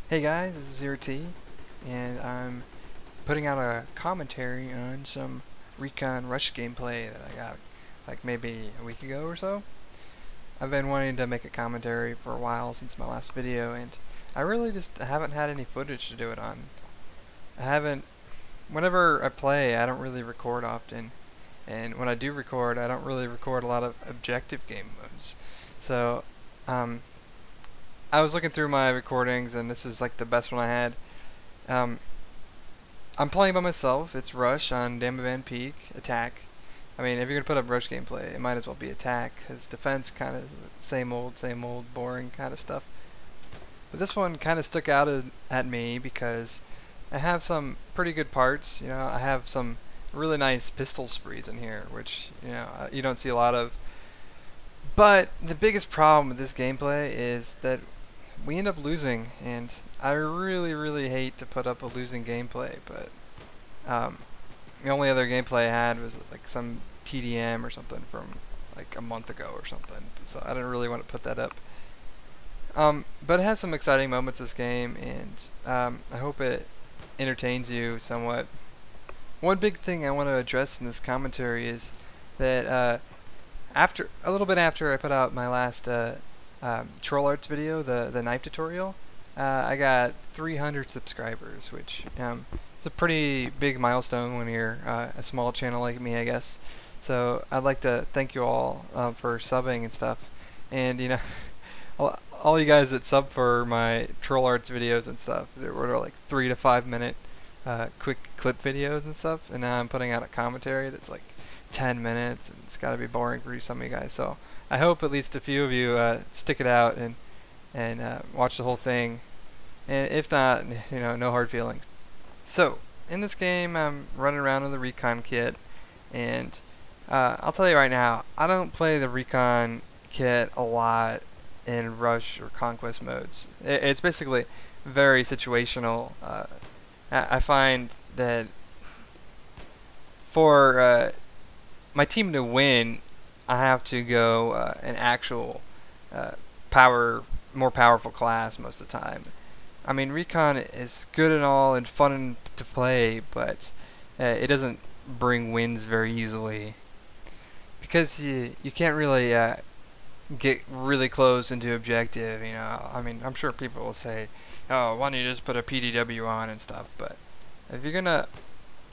Hey guys, this is Zero T, and I'm putting out a commentary on some Recon Rush gameplay that I got like maybe a week ago or so. I've been wanting to make a commentary for a while since my last video, and I really just haven't had any footage to do it on. Whenever I play, I don't really record often, and when I do record, I don't really record a lot of objective game modes. So, I was looking through my recordings, and this is like the best one I had. Um, I'm playing by myself. It's Rush on Damavand Peak, attack. I mean, if you're gonna put up Rush gameplay, it might as well be attack, because defense kind of same old, boring kind of stuff. But this one kind of stuck out at me because I have some pretty good parts. You know, I have some really nice pistol sprees in here, which you don't see a lot of. But the biggest problem with this gameplay is that we end up losing, and I really hate to put up a losing gameplay, but the only other gameplay I had was like some TDM or something from like a month ago or something, so I didn't really want to put that up. But it has some exciting moments, this game, and I hope it entertains you somewhat. One big thing I want to address in this commentary is that a little bit after I put out my last troll arts video, the knife tutorial, I got 300 subscribers, which is a pretty big milestone when you're a small channel like me, I guess. So I'd like to thank you all for subbing and stuff, and all you guys that sub for my troll arts videos and stuff, they were like 3 to 5 minute quick clip videos and stuff, and now I'm putting out a commentary that's like 10 minutes, and it's got to be boring for some of you guys. So I hope at least a few of you stick it out and watch the whole thing, and if not, no hard feelings. So in this game, I'm running around with the Recon kit, and I'll tell you right now, I don't play the Recon kit a lot in Rush or Conquest modes. It's basically very situational. I find that for my team to win, I have to go an actual more powerful class most of the time. I mean, Recon is good and all and fun to play, but it doesn't bring wins very easily because you can't really get really close into objective. I mean, I'm sure people will say, "Oh, why don't you just put a PDW on and stuff?" But if you're gonna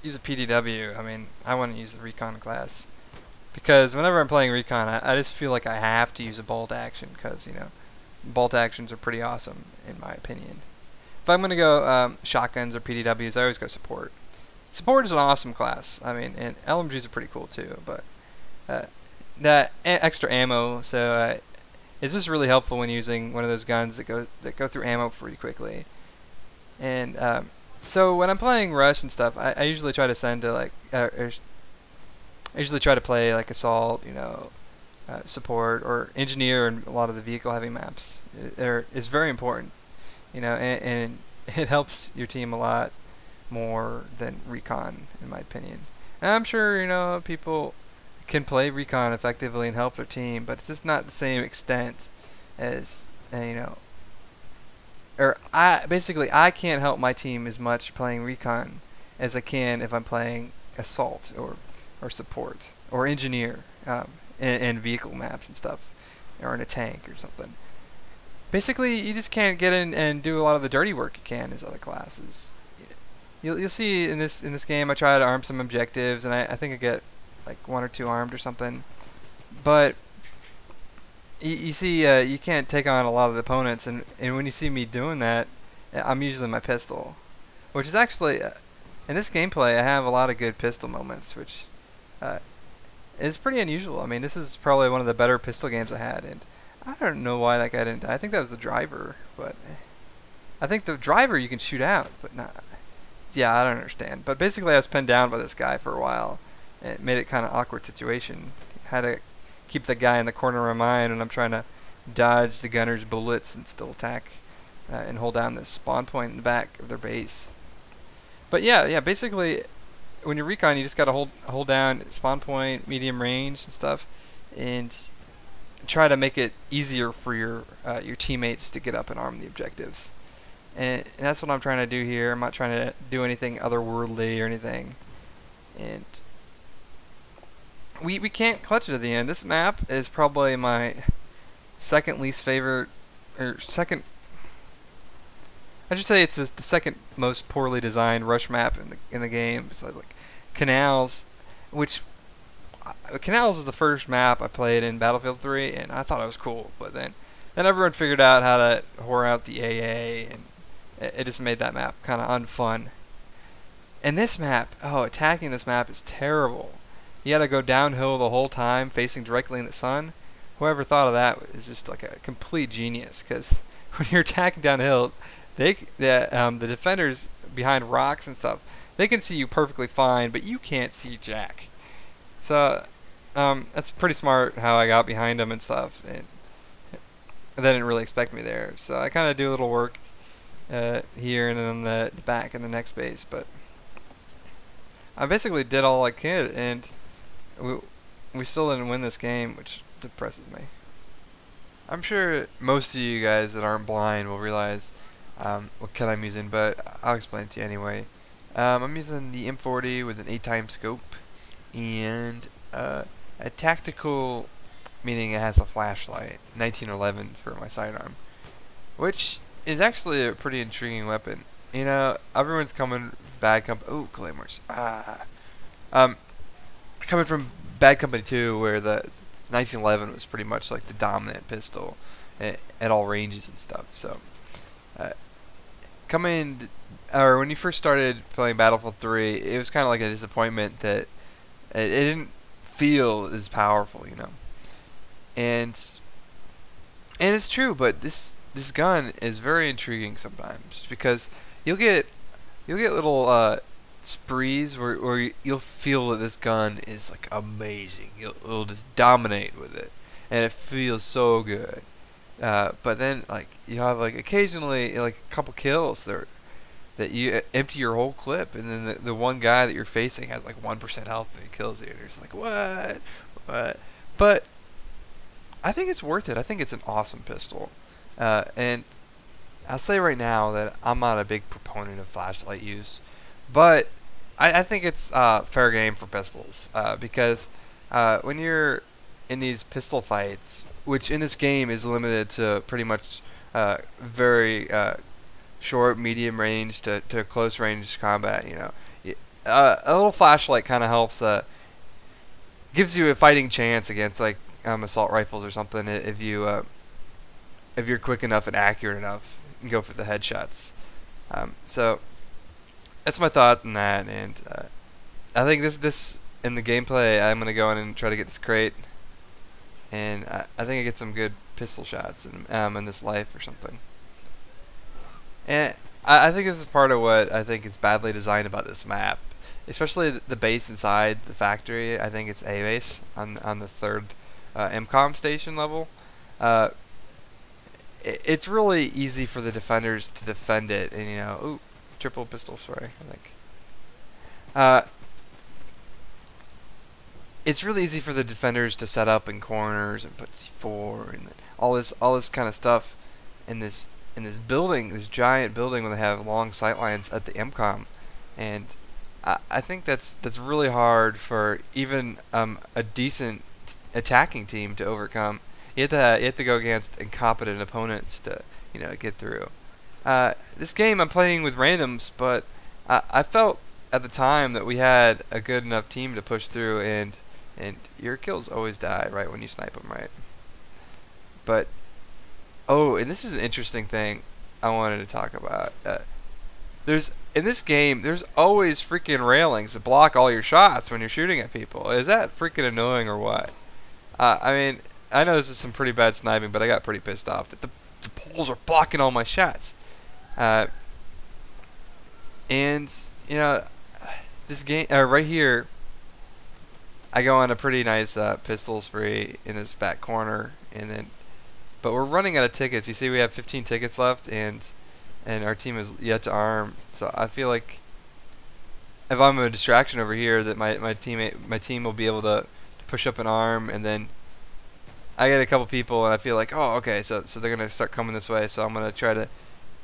use a PDW, I mean, I want to use the Recon class. Because whenever I'm playing Recon, I just feel like I have to use a bolt action, because, bolt actions are pretty awesome, in my opinion. If I'm going to go shotguns or PDWs, I always go support. Support is an awesome class. I mean, and LMGs are pretty cool too, but that extra ammo, so it's just really helpful when using one of those guns that go through ammo pretty quickly. And so when I'm playing Rush and stuff, I usually try to send to like I usually try to play like assault, support, or engineer, and a lot of the vehicle-heavy maps. It's very important, and it helps your team a lot more than Recon, in my opinion. And I'm sure people can play Recon effectively and help their team, but it's just not the same extent as or I can't help my team as much playing Recon as I can if I'm playing assault or support or engineer in vehicle maps and stuff, or in a tank or something. Basically, you just can't get in and do a lot of the dirty work you can as other classes. You'll see in this game, I try to arm some objectives, and I think I get like 1 or 2 armed or something. But you see, you can't take on a lot of the opponents, and when you see me doing that, I'm using my pistol, which is actually in this gameplay I have a lot of good pistol moments, which is pretty unusual. I mean, this is probably one of the better pistol games I had, and I don't know why that guy didn't die. I think that was the driver, but I think the driver you can shoot out, but not. Yeah, I don't understand. But basically, I was pinned down by this guy for a while, and it made it kind of awkward situation. I had to keep the guy in the corner of my mind, and I'm trying to dodge the gunner's bullets and still attack and hold down this spawn point in the back of their base. But yeah, basically, when you're Recon, you just gotta hold down spawn point, medium range and stuff, and try to make it easier for your teammates to get up and arm the objectives. and that's what I'm trying to do here. I'm not trying to do anything otherworldly or anything. And we can't clutch it at the end. This map is probably my second least favorite, or second. I should say it's the second most poorly designed rush map in the game. It's like canals, which canals was the first map I played in Battlefield 3, and I thought it was cool. But then everyone figured out how to whore out the AA, and it just made that map kind of unfun. And this map, oh, attacking this map is terrible. You gotta go downhill the whole time, facing directly in the sun. Whoever thought of that is just like a complete genius, because when you're attacking downhill, the defenders behind rocks and stuff, they can see you perfectly fine, but you can't see jack. So that's pretty smart how I got behind them and stuff, and they didn't really expect me there. So I kind of do a little work here and then the back in the next base, but I basically did all I could, and we still didn't win this game, which depresses me. I'm sure most of you guys that aren't blind will realize what kit I'm using, but I'll explain it to you anyway. I'm using the M40 with an 8x scope and a tactical, meaning it has a flashlight, 1911 for my sidearm, which is actually a pretty intriguing weapon. You know, everyone's coming bad company. Oh, claymores. Coming from Bad Company 2, where the 1911 was pretty much like the dominant pistol at all ranges and stuff. So, when you first started playing Battlefield 3, it was kind of like a disappointment that it didn't feel as powerful, you know. And it's true, but this gun is very intriguing sometimes, because you'll get little sprees where you'll feel that this gun is like amazing. You'll just dominate with it, and it feels so good. But then like you have like occasionally like a couple kills that you empty your whole clip, and then the one guy that you're facing has like 1% health and he kills you, and you're just like, what? But I think it's worth it. I think it's an awesome pistol, and I'll say right now that I'm not a big proponent of flashlight use, but I think it's fair game for pistols, because when you're in these pistol fights, which in this game is limited to pretty much very short, medium range to close range combat, you know, a little flashlight kind of helps, gives you a fighting chance against like assault rifles or something if you're quick enough and accurate enough. You can go for the headshots. So that's my thought on that, and I think this in the gameplay, I'm gonna go in and try to get this crate, and I think I get some good pistol shots in this life or something. And I think this is part of what I think is badly designed about this map, especially the base inside the factory. I think it's A base on the third MCOM station level. It's really easy for the defenders to defend it, and you know, ooh, triple pistol, sorry, I think. It's really easy for the defenders to set up in corners and put C4 and all this kind of stuff in this building, this giant building, where they have long sight lines at the MCOM, and I think that's really hard for even a decent attacking team to overcome. You have to go against incompetent opponents to, you know, get through. This game I'm playing with randoms, but I felt at the time that we had a good enough team to push through, and your kills always die right when you snipe them, right? But oh, and this is an interesting thing I wanted to talk about. In this game, there's always freaking railings that block all your shots when you're shooting at people. Is that freaking annoying or what? I mean, I know this is some pretty bad sniping, but I got pretty pissed off that the poles are blocking all my shots. And you know, this game right here, I go on a pretty nice pistol spree in this back corner, but we're running out of tickets. You see, we have 15 tickets left, and our team is yet to arm. So I feel like if I'm a distraction over here, that my team will be able to push up an arm, and then I get a couple people, and I feel like, oh, okay, so they're gonna start coming this way. So I'm gonna try to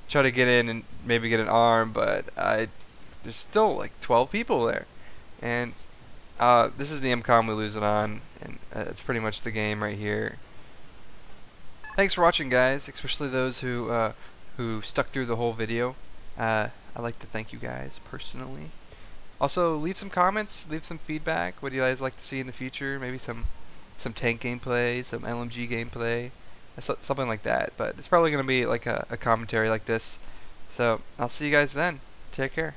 try to get in and maybe get an arm, but there's still like 12 people there, and this is the MCOM we lose it on, and it's pretty much the game right here. Thanks for watching, guys, especially those who stuck through the whole video. I'd like to thank you guys personally. Also, leave some comments, leave some feedback. What do you guys like to see in the future? Maybe some tank gameplay, some LMG gameplay, something like that. But it's probably going to be like a commentary like this. So I'll see you guys then. Take care.